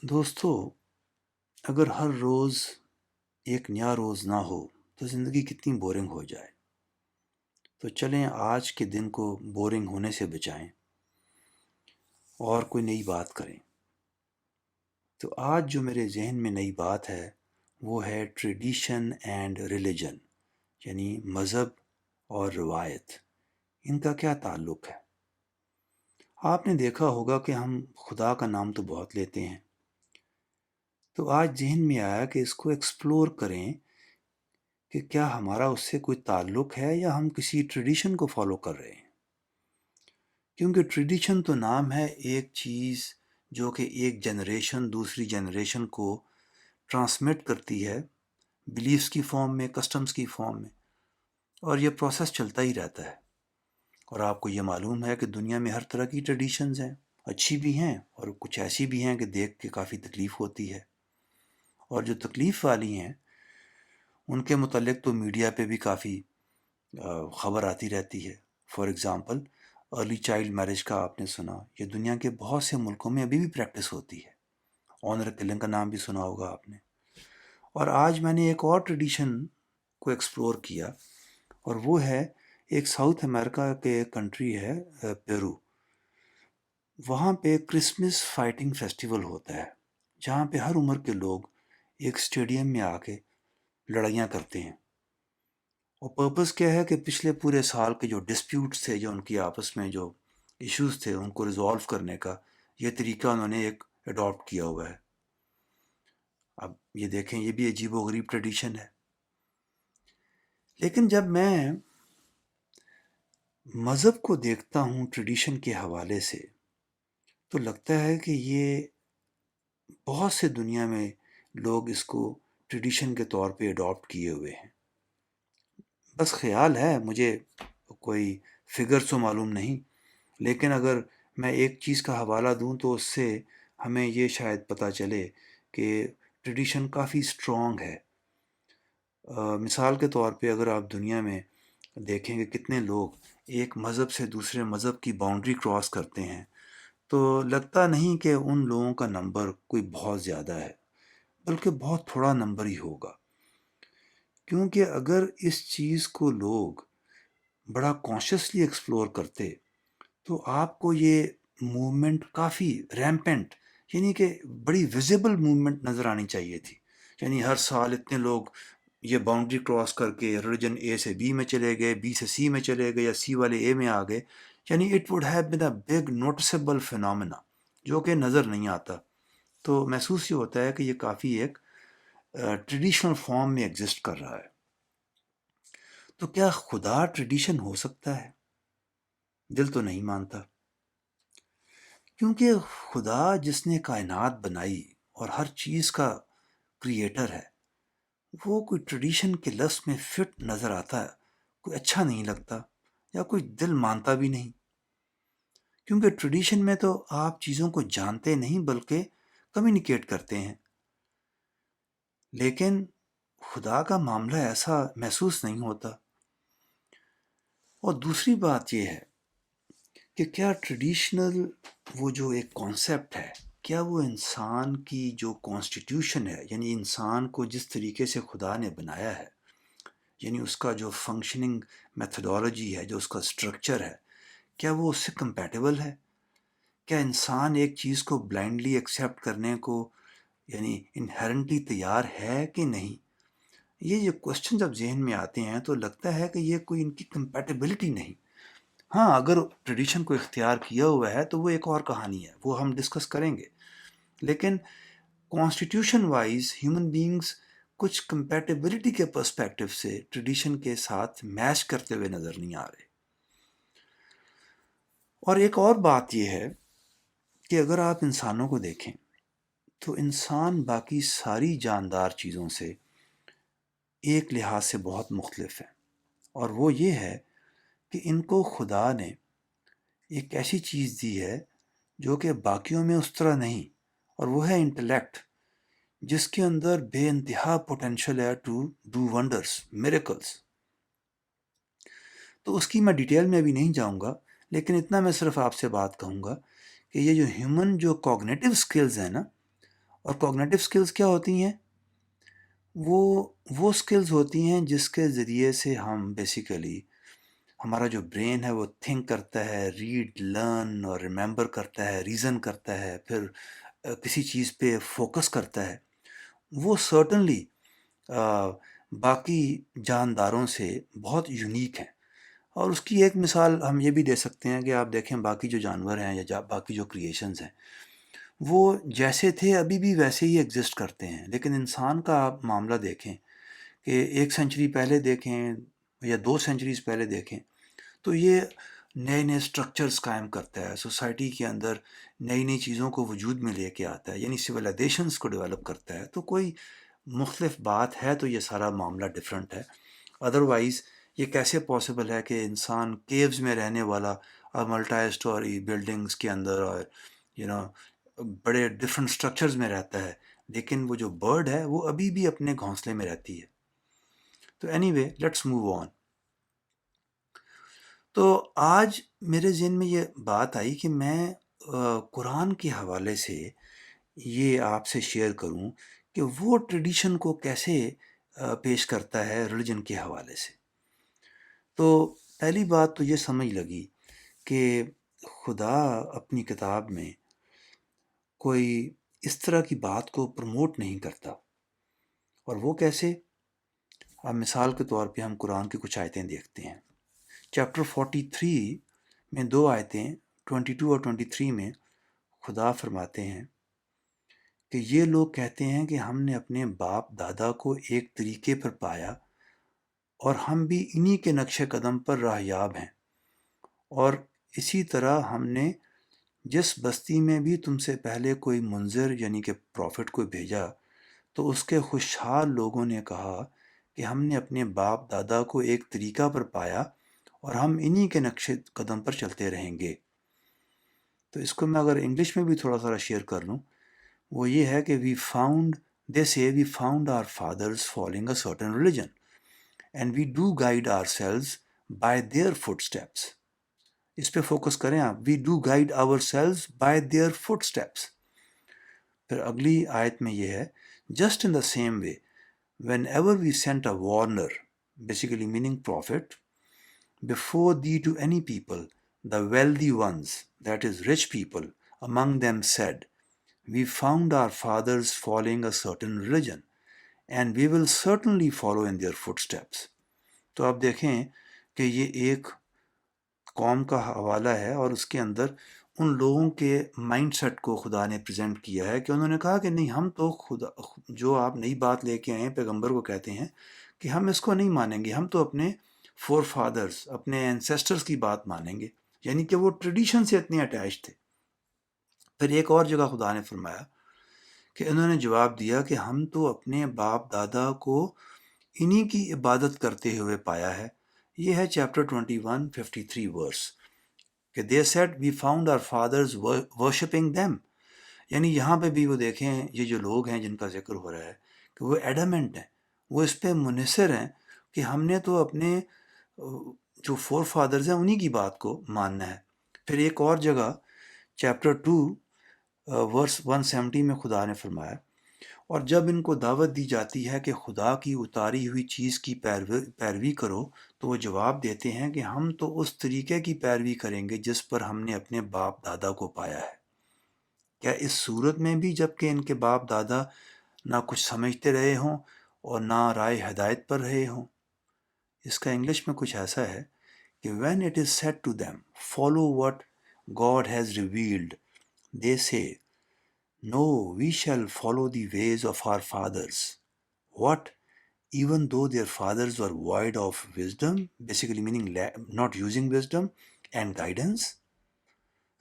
دوستو، اگر ہر روز ایک نیا روز نہ ہو تو زندگی کتنی بورنگ ہو جائے۔ تو چلیں آج کے دن کو بورنگ ہونے سے بچائیں اور کوئی نئی بات کریں۔ تو آج جو میرے ذہن میں نئی بات ہے وہ ہے ٹریڈیشن اینڈ ریلیجن، یعنی مذہب اور روایت، ان کا کیا تعلق ہے۔ آپ نے دیکھا ہوگا کہ ہم خدا کا نام تو بہت لیتے ہیں، تو آج ذہن میں آیا کہ اس کو ایکسپلور کریں کہ کیا ہمارا اس سے کوئی تعلق ہے یا ہم کسی ٹریڈیشن کو فالو کر رہے ہیں۔ کیونکہ ٹریڈیشن تو نام ہے ایک چیز جو کہ ایک جنریشن دوسری جنریشن کو ٹرانسمٹ کرتی ہے، بلیفز کی فارم میں، کسٹمز کی فارم میں، اور یہ پروسیس چلتا ہی رہتا ہے۔ اور آپ کو یہ معلوم ہے کہ دنیا میں ہر طرح کی ٹریڈیشنز ہیں، اچھی بھی ہیں اور کچھ ایسی بھی ہیں کہ دیکھ کے کافی تکلیف ہوتی ہے۔ اور جو تکلیف والی ہیں ان کے متعلق تو میڈیا پہ بھی کافی خبر آتی رہتی ہے۔ For example early child marriage کا آپ نے سنا، یہ دنیا کے بہت سے ملکوں میں ابھی بھی پریکٹس ہوتی ہے۔ آنر کلنگ کا نام بھی سنا ہوگا آپ نے۔ اور آج میں نے ایک اور ٹریڈیشن کو ایکسپلور کیا، اور وہ ہے ایک ساؤتھ امریکہ کے کنٹری ہے پیرو۔ وہاں پہ کرسمس فائٹنگ فیسٹیول ہوتا ہے، جہاں پہ ہر عمر کے لوگ ایک اسٹیڈیم میں آ کے لڑائیاں کرتے ہیں۔ اور پرپس کیا ہے کہ پچھلے پورے سال کے جو ڈسپیوٹس تھے، جو ان کی آپس میں جو ایشوز تھے، ان کو ریزالو کرنے کا یہ طریقہ انہوں نے ایک اڈاپٹ کیا ہوا ہے۔ اب یہ دیکھیں، یہ بھی عجیب و غریب ٹریڈیشن ہے۔ لیکن جب میں مذہب کو دیکھتا ہوں ٹریڈیشن کے حوالے سے، تو لگتا ہے کہ یہ بہت سے دنیا میں لوگ اس کو ٹریڈیشن کے طور پہ اڈاپٹ کیے ہوئے ہیں۔ بس خیال ہے، مجھے کوئی فگر تو معلوم نہیں، لیکن اگر میں ایک چیز کا حوالہ دوں تو اس سے ہمیں یہ شاید پتہ چلے کہ ٹریڈیشن کافی اسٹرانگ ہے۔ مثال کے طور پہ اگر آپ دنیا میں دیکھیں کہ کتنے لوگ ایک مذہب سے دوسرے مذہب کی باؤنڈری کراس کرتے ہیں، تو لگتا نہیں کہ ان لوگوں کا نمبر کوئی بہت زیادہ ہے، بلکہ بہت تھوڑا نمبر ہی ہوگا۔ کیونکہ اگر اس چیز کو لوگ بڑا کانشیسلی ایکسپلور کرتے تو آپ کو یہ موومنٹ کافی ریمپنٹ، یعنی کہ بڑی ویزیبل موومنٹ نظر آنی چاہیے تھی۔ یعنی ہر سال اتنے لوگ یہ باؤنڈری کراس کر کے ریلیجن اے سے بی میں چلے گئے، بی سے سی میں چلے گئے، یا سی والے اے میں آ گئے، یعنی it would have been a big noticeable phenomena جو کہ نظر نہیں آتا۔ تو محسوس یہ ہوتا ہے کہ یہ کافی ایک ٹریڈیشنل فارم میں ایگزسٹ کر رہا ہے۔ تو کیا خدا ٹریڈیشن ہو سکتا ہے؟ دل تو نہیں مانتا، کیونکہ خدا جس نے کائنات بنائی اور ہر چیز کا کریٹر ہے، وہ کوئی ٹریڈیشن کے لفظ میں فٹ نظر آتا ہے، کوئی اچھا نہیں لگتا یا کوئی دل مانتا بھی نہیں۔ کیونکہ ٹریڈیشن میں تو آپ چیزوں کو جانتے نہیں بلکہ کمیونیکیٹ کرتے ہیں، لیکن خدا کا معاملہ ایسا محسوس نہیں ہوتا۔ اور دوسری بات یہ ہے کہ کیا ٹریڈیشنل وہ جو ایک کانسیپٹ ہے، کیا وہ انسان کی جو کانسٹیٹیوشن ہے، یعنی انسان کو جس طریقے سے خدا نے بنایا ہے، یعنی اس کا جو فنکشننگ میتھڈالوجی ہے، جو اس کا اسٹرکچر ہے، کیا وہ اس سے کمپیٹیبل ہے؟ کیا انسان ایک چیز کو بلائنڈلی ایکسیپٹ کرنے کو یعنی انہیرنٹلی تیار ہے کہ نہیں؟ یہ جو کوشچن جب ذہن میں آتے ہیں تو لگتا ہے کہ یہ کوئی ان کی کمپیٹیبلٹی نہیں۔ ہاں، اگر ٹریڈیشن کو اختیار کیا ہوا ہے تو وہ ایک اور کہانی ہے، وہ ہم ڈسکس کریں گے۔ لیکن کانسٹیٹیوشن وائز ہیومن بینگز کچھ کمپیٹیبلٹی کے پرسپیکٹو سے ٹریڈیشن کے ساتھ میچ کرتے ہوئے نظر نہیں آ رہے۔ اور ایک اور بات یہ ہے کہ اگر آپ انسانوں کو دیکھیں تو انسان باقی ساری جاندار چیزوں سے ایک لحاظ سے بہت مختلف ہے، اور وہ یہ ہے کہ ان کو خدا نے ایک ایسی چیز دی ہے جو کہ باقیوں میں اس طرح نہیں، اور وہ ہے انٹلیکٹ، جس کے اندر بے انتہا پوٹینشل ہے ٹو ڈو ونڈرز، میریکلز۔ تو اس کی میں ڈیٹیل میں ابھی نہیں جاؤں گا، لیکن اتنا میں صرف آپ سے بات کہوں گا کہ یہ جو ہیومن جو کوگنیٹو سکلز ہیں نا، اور کوگنیٹو سکلز کیا ہوتی ہیں؟ وہ سکلز ہوتی ہیں جس کے ذریعے سے ہم بیسیکلی ہمارا جو برین ہے وہ تھنک کرتا ہے، ریڈ، لرن اور ریممبر کرتا ہے، ریزن کرتا ہے، پھر کسی چیز پہ فوکس کرتا ہے. وہ سرٹنلی باقی جانداروں سے بہت یونیک ہیں. اور اس کی ایک مثال ہم یہ بھی دے سکتے ہیں کہ آپ دیکھیں باقی جو جانور ہیں یا باقی جو کریشنز ہیں وہ جیسے تھے ابھی بھی ویسے ہی ایگزسٹ کرتے ہیں. لیکن انسان کا آپ معاملہ دیکھیں کہ 1 سینچری پہلے دیکھیں یا 2 سینچریز پہلے دیکھیں تو یہ نئے نئے سٹرکچرز قائم کرتا ہے، سوسائٹی کے اندر نئی نئی چیزوں کو وجود میں لے کے آتا ہے، یعنی سویلائزیشنز کو ڈیولپ کرتا ہے. تو کوئی مختلف بات ہے تو یہ سارا معاملہ ڈفرینٹ ہے. ادروائز یہ کیسے پاسبل ہے کہ انسان کیوز میں رہنے والا اور ملٹا اسٹوری بلڈنگز کے اندر اور بڑے ڈفرینٹ سٹرکچرز میں رہتا ہے، لیکن وہ جو برڈ ہے وہ ابھی بھی اپنے گھونسلے میں رہتی ہے. تو any way let's move on. تو آج میرے ذہن میں یہ بات آئی کہ میں قرآن کے حوالے سے یہ آپ سے شیئر کروں کہ وہ ٹریڈیشن کو کیسے پیش کرتا ہے ریلیجن کے حوالے سے. تو پہلی بات تو یہ سمجھ لگی کہ خدا اپنی کتاب میں کوئی اس طرح کی بات کو پروموٹ نہیں کرتا. اور وہ کیسے؟ اب مثال کے طور پہ ہم قرآن کی کچھ آیتیں دیکھتے ہیں. چیپٹر 43 میں 2 آیتیں 22 اور 23 میں خدا فرماتے ہیں کہ یہ لوگ کہتے ہیں کہ ہم نے اپنے باپ دادا کو ایک طریقے پر پایا اور ہم بھی انہی کے نقش قدم پر راہیاب ہیں، اور اسی طرح ہم نے جس بستی میں بھی تم سے پہلے کوئی منذر یعنی کہ پروفٹ کو بھیجا تو اس کے خوشحال لوگوں نے کہا کہ ہم نے اپنے باپ دادا کو ایک طریقہ پر پایا اور ہم انہی کے نقش قدم پر چلتے رہیں گے. تو اس کو میں اگر انگلش میں بھی تھوڑا سا شیئر کر لوں، وہ یہ ہے کہ they say we found our fathers following a certain religion and we do guide ourselves by their footsteps. اس پہ فوکس کریں آپ، we do guide ourselves by their footsteps. پھر اگلی آیت میں یہ ہے just in the same way whenever we sent a warner, basically meaning prophet, before thee to any people, the wealthy ones, that is rich people, among them said, we found our fathers following a certain religion, and we will certainly follow in their footsteps. تو آپ دیکھیں کہ یہ ایک قوم کا حوالہ ہے اور اس کے اندر ان لوگوں کے مائنڈ سیٹ کو خدا نے پریزنٹ کیا ہے کہ انہوں نے کہا کہ نہیں، ہم تو خدا جو آپ نئی بات لے کے آئے ہیں پیغمبر کو کہتے ہیں کہ ہم اس کو نہیں مانیں گے، ہم تو اپنے فور فادرز، اپنے اینسیسٹرز کی بات مانیں گے، یعنی کہ وہ ٹریڈیشن سے اتنے اٹیچ تھے. پھر ایک اور جگہ خدا نے فرمایا کہ انہوں نے جواب دیا کہ ہم تو اپنے باپ دادا کو انہی کی عبادت کرتے ہوئے پایا ہے. یہ ہے چیپٹر 21:53 ورس کہ they said we found our fathers worshipping them. یعنی یہاں پہ بھی وہ دیکھیں یہ جو لوگ ہیں جن کا ذکر ہو رہا ہے کہ وہ ایڈامنٹ ہیں، وہ اس پہ منحصر ہیں کہ ہم نے تو اپنے جو فور فادرز ہیں انہی کی بات کو ماننا ہے. پھر ایک اور جگہ چیپٹر 2 ورس 170 میں خدا نے فرمایا، اور جب ان کو دعوت دی جاتی ہے کہ خدا کی اتاری ہوئی چیز کی پیروی کرو تو وہ جواب دیتے ہیں کہ ہم تو اس طریقے کی پیروی کریں گے جس پر ہم نے اپنے باپ دادا کو پایا ہے. کیا اس صورت میں بھی جب کہ ان کے باپ دادا نہ کچھ سمجھتے رہے ہوں اور نہ رائے ہدایت پر رہے ہوں؟ اس کا انگلش میں کچھ ایسا ہے کہ when it is said to them, follow what God has revealed, they say, no, we shall follow the ways of our fathers. What? Even though their fathers were void of wisdom, basically meaning not using wisdom and guidance.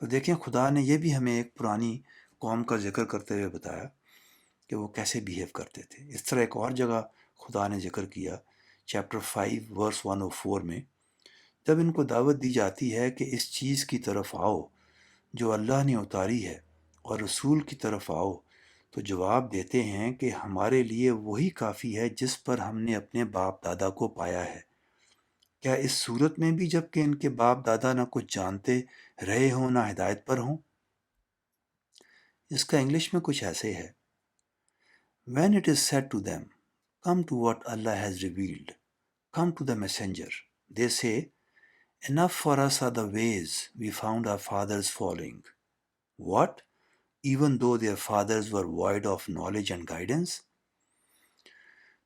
تو دیکھیں خدا نے یہ بھی ہمیں ایک پرانی قوم کا ذکر کرتے ہوئے بتایا کہ وہ کیسے بیہیو کرتے تھے. اس طرح ایک اور جگہ خدا نے ذکر کیا چیپٹر 5 ورس 104 میں، جب ان کو دعوت دی جاتی ہے کہ اس چیز کی طرف آؤ جو اللہ نے اتاری ہے اور رسول کی طرف آؤ، تو جواب دیتے ہیں کہ ہمارے لیے وہی کافی ہے جس پر ہم نے اپنے باپ دادا کو پایا ہے. کیا اس صورت میں بھی جب کہ ان کے باپ دادا نہ کچھ جانتے رہے ہوں نہ ہدایت پر ہوں؟ اس کا انگلش میں کچھ ایسے ہے When it is said to them, come to what Allah has revealed, come to the messenger, they say, enough for us are the ways we found our fathers following. What? Even though their fathers were void of knowledge and guidance?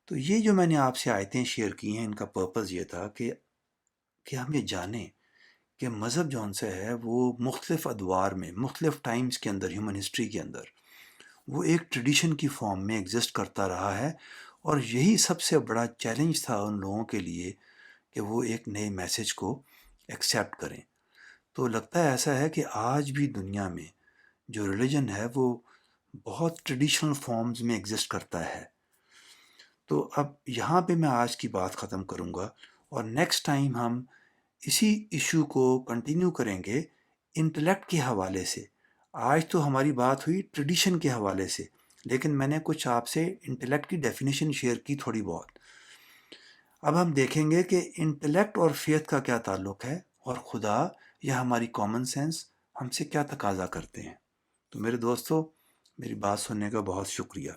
تو یہ جو میں نے آپ سے آیتیں share کی ہیں، ان کا پرپز یہ تھا کہ ہم یہ جانیں کہ مذہب جو ان سے ہے وہ مختلف ادوار میں، مختلف ٹائمز کے اندر، ہیومن ہسٹری کے اندر وہ ایک ٹریڈیشن کی فارم میں ایگزسٹ کرتا رہا ہے، اور یہی سب سے بڑا چیلنج تھا ان لوگوں کے لیے کہ وہ ایک نئے میسج کو ایکسیپٹ کریں۔ تو لگتا ہے ایسا ہے کہ آج بھی دنیا میں جو ریلیجن ہے وہ بہت ٹریڈیشنل فارمز میں ایگزسٹ کرتا ہے۔ تو اب یہاں پہ میں آج کی بات ختم کروں گا، اور نیکسٹ ٹائم ہم اسی ایشو کو کنٹینیو کریں گے انٹلیکٹ کے حوالے سے۔ آج تو ہماری بات ہوئی ٹریڈیشن کے حوالے سے، لیکن میں نے کچھ آپ سے انٹلیکٹ کی ڈیفینیشن شیئر کی تھوڑی بہت۔ اب ہم دیکھیں گے کہ انٹلیکٹ اور فیتھ کا کیا تعلق ہے، اور خدا یا ہماری کامن سینس ہم سے کیا تقاضا کرتے ہیں۔ تو میرے دوستو، میری بات سننے کا بہت شکریہ۔